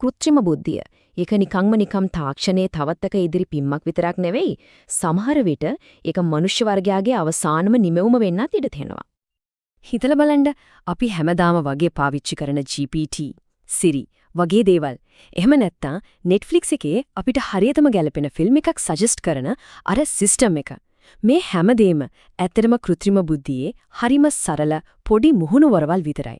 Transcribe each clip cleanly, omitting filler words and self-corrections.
කෘත්‍රිම බුද්ධිය. ඒක නිකම් තාක්ෂණයේ තවත්තක ඉදිරි පිම්මක් විතරක් නෙවෙයි. සමහර විට ඒක මනුෂ්‍ය වර්ගයාගේ අවසානම නිමවුම වෙන්නත් ඉඩ තියෙනවා. හිතලා බලන්න අපි හැමදාම වගේ පාවිච්චි කරන GPT, Siri වගේ දේවල්. එහෙම නැත්නම් Netflix එකේ අපිට හරියටම ගැලපෙන ෆිල්ම් එකක් සජෙස්ට් කරන අර සිස්ටම් එක. මේ හැමදේම ඇත්තටම කෘත්‍රිම බුද්ධියේ හරිම සරල පොඩි මුහුණුවරවල් විතරයි.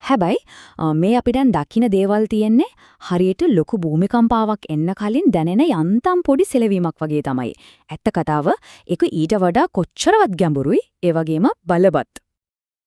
හැබැයි මේ අපිට දකින්න දේවල් තියෙන්නේ හරියට ලොකු භූමිකම්පාවක් එන්න කලින් දැනෙන යන්තම් පොඩි සෙලවීමක් වගේ තමයි. ඇත්ත කතාව ඒක ඊට වඩා කොච්චරවත් ගැඹුරුයි ඒ වගේම බලවත්.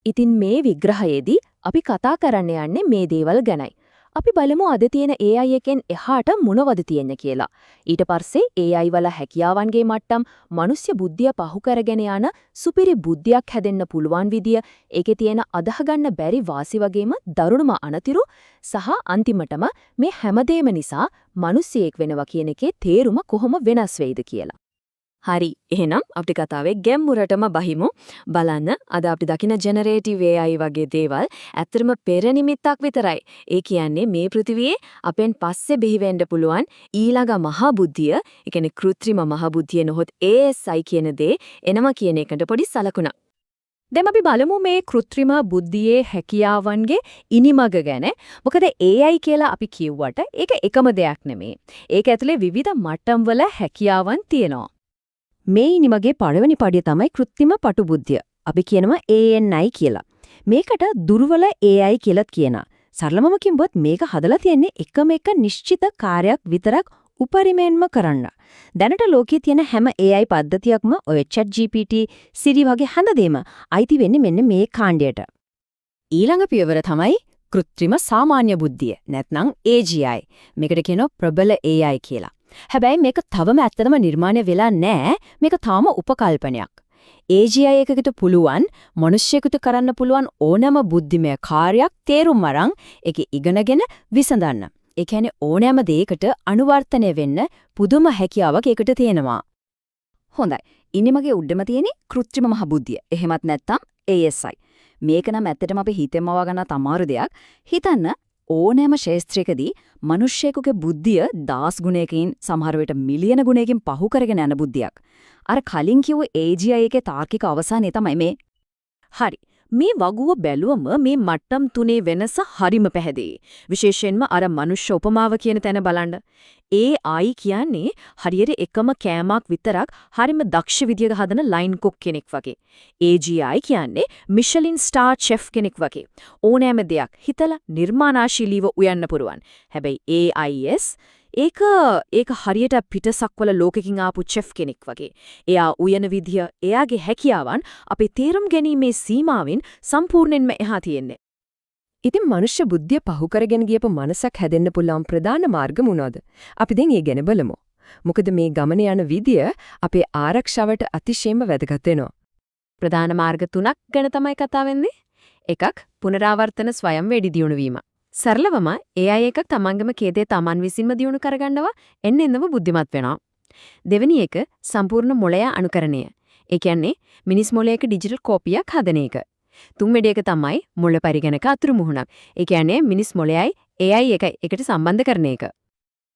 ඉතින් මේ විග්‍රහයේදී අපි කතා කරන්න යන්නේ මේ දේවල් ගැනයි. අපි බලමු අද තියෙන AI එකෙන් එහාට මොනවද තියෙන්නේ කියලා. ඊට පස්සේ AI වල හැකියාවන්ගේ මට්ටම්, මනුෂ්‍ය බුද්ධිය පහු කරගෙන යන සුපිරි බුද්ධියක් හැදෙන්න පුළුවන් විදිය, ඒකේ තියෙන අදාහ ගන්න බැරි වාසි වගේම දරුණුම අනතිරු සහ අන්තිමටම මේ හැමදේම නිසා මිනිස්සෙක් වෙනවා කියන එකේ තේරුම කොහොම වෙනස් වෙයිද කියලා. හරි, එහෙනම් අපිට කතාවේ ගැඹුරටම බහිමු. බලන්න අද අපි දකින ජෙනරේටිව් AI වගේ දේවල් ඇත්තටම පෙර නිමිත්තක් විතරයි. ඒ කියන්නේ මේ පෘථිවියේ අපෙන් පස්සේ බිහි වෙන්න පුළුවන් ඊළඟ මහා බුද්ධිය, ඒ කියන්නේ කෘත්‍රිම මහා බුද්ධිය නොහොත් ASI කියන දේ එනවා කියන එකට පොඩි සලකුණක්. දැන් අපි බලමු මේ කෘත්‍රිම බුද්ධියේ හැකියාවන්ගේ ඉනිමග ගැන. මොකද AI කියලා අපි කිව්වට ඒක එකම දෙයක් නෙමෙයි. ඒක ඇතුලේ විවිධ මට්ටම් වල හැකියාවන් තියෙනවා. මේ ඉනිමගේ පළවෙනි පඩිය තමයි කෘත්‍රිම පටු බුද්ධිය. අපි කියනවා ANI කියලා. මේකට දුර්වල AI කියලාත් කියනවා. සරලවම කිව්වොත් මේක හදලා තියෙන්නේ එකම එක නිශ්චිත කාර්යයක් විතරක් උපරිමයෙන්ම කරන්න. දැනට ලෝකයේ තියෙන හැම AI පද්ධතියක්ම ඔය ChatGPT, Siri වගේ හැඳදීම අයිති වෙන්නේ මෙන්න මේ කාණ්ඩයට. ඊළඟ පියවර තමයි කෘත්‍රිම සාමාන්‍ය බුද්ධිය. නැත්නම් AGI. මේකට කියනවා ප්‍රබල AI කියලා. හැබැයි මේක තවම ඇත්තටම නිර්මාණය වෙලා නැහැ. මේක තාම උපකල්පනයක්. AGI එකකට පුළුවන් මිනිස්සෙකුට කරන්න පුළුවන් ඕනෑම බුද්ධිමය කාර්යයක් තේරුම් අරන් ඒක ඉගෙනගෙන විසඳන්න. ඒ කියන්නේ ඕනෑම දෙයකට අනුවර්තනය වෙන්න පුදුම හැකියාවක් ඒකට තියෙනවා. හොඳයි. ඉන්නේ මගේ උඩම තියෙන්නේ කෘත්‍රිම මහ බුද්ධිය. එහෙමත් නැත්නම් ASI. මේක නම් ඇත්තටම අපි හිතෙන්ම වගන්න අමාරු දෙයක්. හිතන්න ඕනෑම ශාස්ත්‍රයකදී මිනිස්සෙකුගේ බුද්ධිය 10 ගුණයකින් සමහර විට මිලියන ගුණයකින් පහු කරගෙන යන බුද්ධියක්. අර කලින් කිව්ව AGI එකේ තාර්කික අවසානය තමයි මේ. හරි. මේ වගුව බැලුවම මේ මට්ටම් තුනේ වෙනස හරිම පැහැදිලි. විශේෂයෙන්ම අර මනුෂ්‍ය උපමාව කියන තැන බලන්න. AI කියන්නේ හරියට එකම කෑමක් විතරක් හරිම දක්ෂ විදියට හදන ලයින් කුක් කෙනෙක් වගේ. AGI කියන්නේ මිෂලින් ස්ටාර් චෙෆ් කෙනෙක් වගේ. ඕනෑම දෙයක් හිතලා නිර්මාණශීලීව උයන්න පුරුවන්. හැබැයි AIS ඒක හරියට පිටසක්වල ලෝකෙකින් ආපු චෙෆ් කෙනෙක් වගේ. එයා උයන විදිය, එයාගේ හැකියාවන් අපේ තේරුම් ගැනීමේ සීමාවෙන් සම්පූර්ණයෙන්ම එහා තියෙන්නේ. ඉතින් මනුෂ්‍ය බුද්ධිය පහු කරගෙන ගියපු මනසක් හැදෙන්න පුළුවන් ප්‍රධාන මාර්ග මොනවාද? අපි දැන් ඒ ගැන බලමු. මොකද මේ ගමන යන විදිය අපේ ආරක්ෂාවට අතිශයින්ම වැදගත් වෙනවා. ප්‍රධාන මාර්ග 3ක් ගැන තමයි කතා වෙන්නේ. එකක් පුනරාවර්තන ස්වයං වැඩි දියුණු වීම. සරලවම AI එකක් තමන්ගේම කේදේ තමන් විසින්ම දියුණු කරගන්නවා එන්නෙන්නම බුද්ධිමත් වෙනවා. දෙවෙනි එක සම්පූර්ණ මොළය අනුකරණය. ඒ කියන්නේ මිනිස් මොළයක ඩිජිටල් කෝපියක් හදන එක. තුන්වෙනි එක තමයි මොළ පරිගණක අතුරු මුහුණක්. ඒ කියන්නේ මිනිස් මොළයයි AI එකයි එකට සම්බන්ධ කරන එක.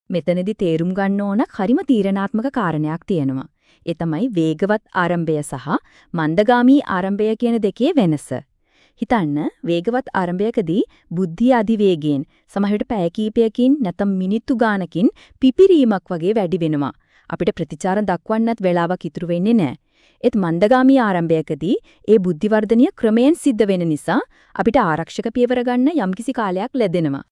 මෙතනදී තේරුම් ගන්න ඕන හරිම තීරණාත්මක කාරණයක් තියෙනවා. ඒ තමයි වේගවත් ආරම්භය සහ මන්දගාමී ආරම්භය කියන දෙකේ වෙනස. හිතන්න වේගවත් ආරම්භයකදී බුද්ධිය අධිවේගයෙන් සමහරවිට පැය කිහිපයකින් නැත්නම් මිනිත්තු ගානකින් පිපිරීමක් වගේ වැඩි වෙනවා. අපිට ප්‍රතිචාර දක්වන්නත් වෙලාවක් ඉතුරු වෙන්නේ නැහැ. ඒත් මන්දගාමී ආරම්භයකදී ඒ බුද්ධි වර්ධනය ක්‍රමයෙන් සිද්ධ වෙන නිසා අපිට ආරක්ෂක පියවර ගන්න යම්කිසි කාලයක් ලැබෙනවා.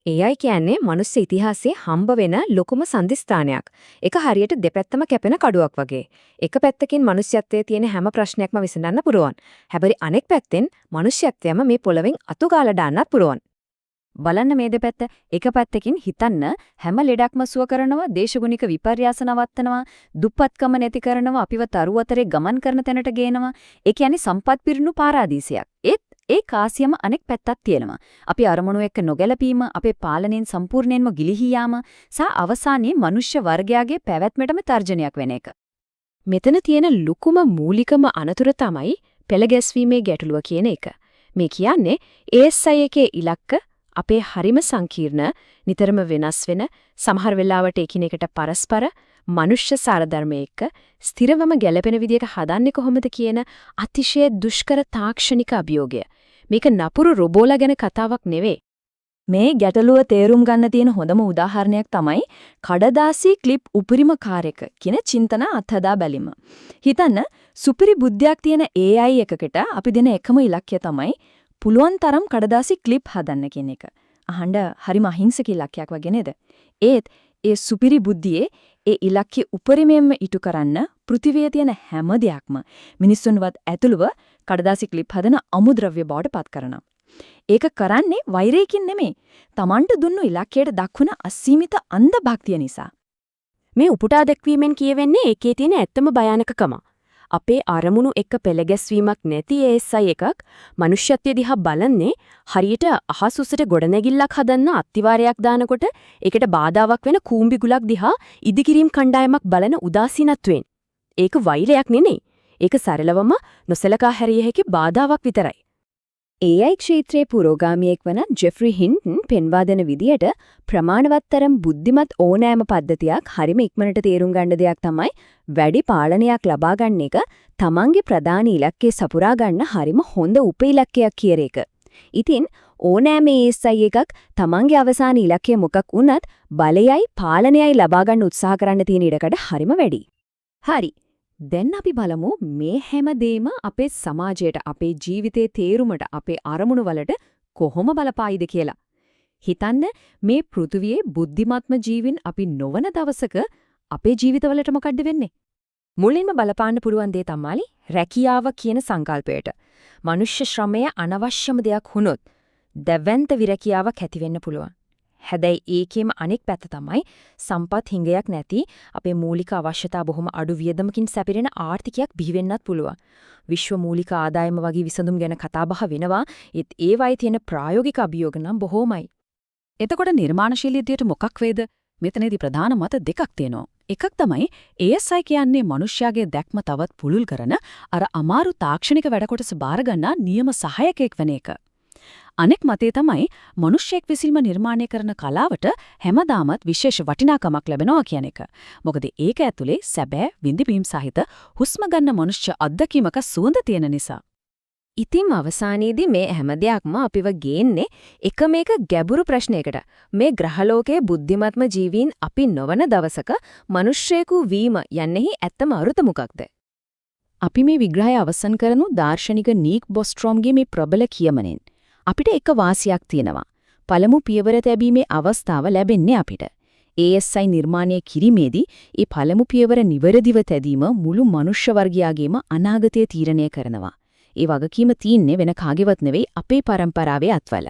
AI කියන්නේ මනුස්ස ඉතිහාසයේ හම්බ වෙන ලොකුම සම්දිස්ථානයක්. ඒක හරියට දෙපැත්තම කැපෙන කඩුවක් වගේ. එක පැත්තකින් මනුෂ්‍යත්වයේ තියෙන හැම ප්‍රශ්නයක්ම විසඳන්න පුරුවන්. හැබැයි අනෙක් පැත්තෙන් මනුෂ්‍යත්වයම මේ පොළවෙන් අතුගාලා දාන්නත් පුරුවන්. බලන්න මේ දෙපැත්ත. එක පැත්තකින් හිතන්න හැම ලෙඩක්ම සුව කරනවා, දේශගුණික විපර්යාස නවත්තනවා, දුප්පත්කම නැති කරනවා, අපිව තරු අතරේ ගමන් කරන තැනට ගේනවා. ඒ කියන්නේ සම්පත් පිරුණු පාරාදීසයක්. ඒ කාසියම අනෙක් පැත්තක් තියෙනවා. අපි අරමුණු එක්ක නොගැලපීම, අපේ පාලනයෙන් සම්පූර්ණයෙන්ම ගිලිහී යාම සහ අවසානයේ මනුෂ්‍ය වර්ගයාගේ පැවැත්මටම තර්ජනයක් වෙන එක. මෙතන තියෙන ලුකුම මූලිකම අනතුර තමයි පෙළ ගැස්වීමේ ගැටලුව කියන එක. මේ කියන්නේ ASI එකේ ඉලක්ක අපේ හරිම සංකීර්ණ, නිතරම වෙනස් වෙන, සමහර වෙලාවට එකිනෙකට පරස්පර මනුෂ්‍ය සාරධර්මයක ස්ථිරවම ගැළපෙන විදියට හදන්නේ කොහොමද කියන අතිශය දුෂ්කර තාක්ෂණික අභියෝගය. මේක නපුරු රොබෝලා ගැන කතාවක් නෙවෙයි. මේ ගැටලුව තේරුම් ගන්න තියෙන හොඳම උදාහරණයක් තමයි කඩදාසි ක්ලිප් උපරිම කාර්යක කියන චින්තන අත්හදා බැලීම. හිතන්න සුපිරි බුද්ධියක් තියෙන AI එකකට අපි දෙන එකම ඉලක්කය තමයි පුළුවන් තරම් කඩදාසි ක්ලිප් හදන්න කියන එක. අහන්න හරිම අහිංසක ඉලක්කයක් වගේ නේද? ඒත් ඒ සුපිරි බුද්ධියේ ඒ ඉලක්කය උපරිමයෙන්ම ඉටු කරන්න පෘථිවියේ තියෙන හැම දෙයක්ම මිනිස්සුන්වත් ඇතුළුව කඩදාසි ක්ලිප් හදන අමුද්‍රව්‍ය බවට පත් කරනවා. ඒක කරන්නේ වෛරයකින් නෙමෙයි. Tamanට දුන්නු ඉලක්කයට දක්වන අසීමිත අන්ධ භක්තිය නිසා. මේ උපුටා දැක්වීමෙන් කියවෙන්නේ ඒකේ තියෙන ඇත්තම භයානකකම. අපේ අරමුණු එක්ක පෙළගැස්වීමක් නැති ASI එකක් මනුෂ්‍යත්වය දිහා බලන්නේ හරියට අහස් උසට ගොඩනැගිල්ලක් හදන්න අත්තිවාරයක් දානකොට ඒකට බාධාවක් වෙන කූඹි ගුලක් දිහා ඉදිකිරීම් කණ්ඩායමක් බලන උදාසීනත්වයෙන්. ඒක වෛරයක් නෙමෙයි. ඒක සරලවම නොසලකා හැරිය හැකි බාධාවක් විතරයි. AI ක්ෂේත්‍රයේ පුරෝගාමියෙක් වන ජෙෆ්රි හින්ටන් පෙන්වා දෙන විදියට ප්‍රමාණවත්තරම් බුද්ධිමත් ඕනෑම පද්ධතියක් හරිම ඉක්මනට තේරුම් ගන්න දෙයක් තමයි වැඩි පාලනයක් ලබා ගන්න එක තමන්ගේ ප්‍රධාන ඉලක්කය සපුරා ගන්න හරිම හොඳ උපඉලක්කයක් කියන එක. ඉතින් ඕනෑම ASI එකක් තමන්ගේ අවසාන ඉලක්කය මොකක් වුණත් බලයයි පාලනයයි ලබා ගන්න උත්සාහ කරන්න තියෙන ඉඩකඩ හරිම වැඩි. හරි. දැන් අපි බලමු මේ හැම දෙයක්ම අපේ සමාජයට, අපේ ජීවිතයේ තේරුමට, අපේ අරමුණු වලට කොහොම බලපායිද කියලා. හිතන්න මේ පෘථුවියේ බුද්ධිමත්ම ජීවින් අපි නොවන දවසක අපේ ජීවිතවලට මොකද්ද වෙන්නේ? මුලින්ම බලපාන්න පුළුවන් දේ තමයි රැකියාව කියන සංකල්පයට. මනුෂ්‍ය ශ්‍රමය අනවශ්‍යම දෙයක් වුණොත් දැවැන්ත විරැකියාවක් ඇති වෙන්න පුළුවන්. හැබැයි ඒකෙම අනෙක් පැත්ත තමයි සම්පත් හිඟයක් නැති අපේ මූලික අවශ්‍යතා බොහොම අඩු වියදමකින් සැපිරෙන ආර්ථිකයක් බිහි වෙන්නත් පුළුවන්. විශ්ව මූලික ආදායම වගේ විසඳුම් ගැන කතා බහ වෙනවා. ඒත් ඒවයි තියෙන ප්‍රායෝගික අභියෝග නම් බොහොමයි. එතකොට නිර්මාණශීලීත්වයට මොකක් වේද? මෙතනදී ප්‍රධාන මත දෙකක් තියෙනවා. එකක් තමයි ASI කියන්නේ මනුෂ්‍යයාගේ දැක්ම තවත් පුළුල් කරන අර අමාරු තාක්ෂණික වැඩ කොටස බාර ගන්නා නියම සහායකයෙක් වෙන එක. අනෙක් මතය තමයි මිනිස්සෙක් විසින්ම නිර්මාණය කරන කලාවට හැමදාමත් විශේෂ වටිනාකමක් ලැබෙනවා කියන එක. මොකද ඒක ඇතුලේ සැබෑ විඳින්වීම් සහිත හුස්ම ගන්න මනුෂ්‍ය අත්දැකීමක සුවඳ තියෙන නිසා. ඉතින් අවසානයේදී මේ හැම දෙයක්ම අපිව ගේන්නේ එකම එක ගැඹුරු ප්‍රශ්නයකට. මේ ග්‍රහලෝකයේ බුද්ධිමත්ම ජීවීන් අපි නොවන දවසක මිනිස්සෙකු වීම යන්නේහි ඇත්තම අරුත මොකක්ද? අපි මේ විග්‍රහය අවසන් කරනු දාර්ශනික නීක් බොස්ට්‍රෝම්ගේ මේ ප්‍රබල කියමනෙන්. අපිට එක වාසියක් තියෙනවා. පළමු පියවර තැබීමේ අවස්ථාව ලැබෙන්නේ අපිට. ASI නිර්මාණය කිරීමේදී ඒ පළමු පියවර නිවැරදිව තැදීම මුළු මනුෂ්‍ය වර්ගයාගේම අනාගතය තීරණය කරනවා. ඒ වගකීම තියෙන්නේ වෙන කාගේවත් නෙවෙයි අපේ පරම්පරාවේ අත්වල.